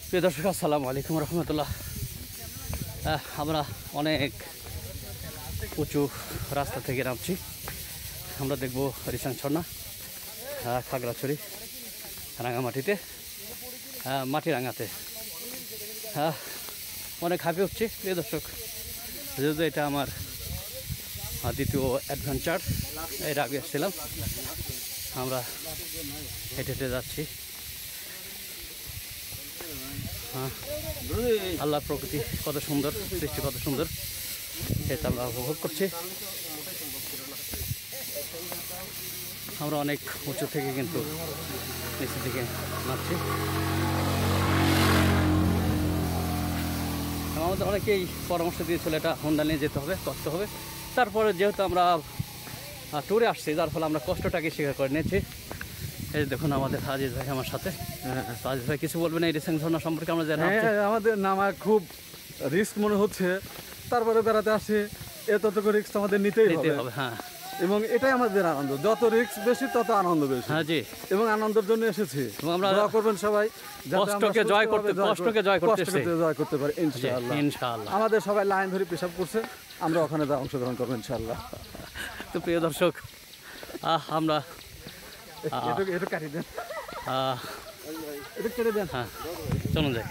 প্রিয় দর্শক, আসসালামু আলাইকুম রহমতুল্লাহ। আমরা অনেক উঁচু রাস্তা থেকে নামছি। আমরা দেখব রিসাং ঝর্ণা, খাগড়াছড়ি, রাঙামাটিতে, মাটিরাঙ্গাতে। অনেক হাঁপে উঠছি প্রিয় দর্শক, যেহেতু এটা আমার দ্বিতীয় অ্যাডভেঞ্চার। এর আগে এসেছিলাম। আমরা হেঁটে হেঁটে যাচ্ছি। আল্লাহর প্রকৃতি কত সুন্দর, সৃষ্টি কত সুন্দর, এটা আমরা উপভোগ করছি। আমরা অনেক উঁচু থেকে কিন্তু নিচের দিকে নামছি। আমাদের অনেকেই পরামর্শ দিয়েছিল এটা হোন্ডা নিয়ে যেতে হবে, কষ্ট হবে। তারপরে যেহেতু আমরা ট্যুরে আসছি, যার ফলে আমরা কষ্টটাকে স্বীকার করে নিয়েছি। এই দেখুন আমাদের আজিজ ভাই আমার সাথে। আজিজ ভাই কিছু বলবেন এই রিসাং ঝর্ণা সম্পর্কে? আমরা জানি আমাদের নামা খুব রিস্ক মনে হচ্ছে, তারপরে বেড়াতে আসে, এতটুকু রিস্ক আমাদের নিতেই হবে। হ্যাঁ, এবং এটাই আমাদের আনন্দ, যত রিস্ক বেশি তত আনন্দ বেশি। হ্যাঁ জি, এবং আনন্দের জন্য এসেছি। এবং আমরা দোয়া করবেন সবাই কষ্টকে জয় করতে পারি ইনশাআল্লাহ। ইনশাআল্লাহ। আমাদের সবাই লাইন ধরে পেশাব করছে, আমরা ওখানে অংশগ্রহণ করবো ইনশাআল্লাহ। তো প্রিয় দর্শক, আমরা একটু কাটি দেন, চলুন যাই।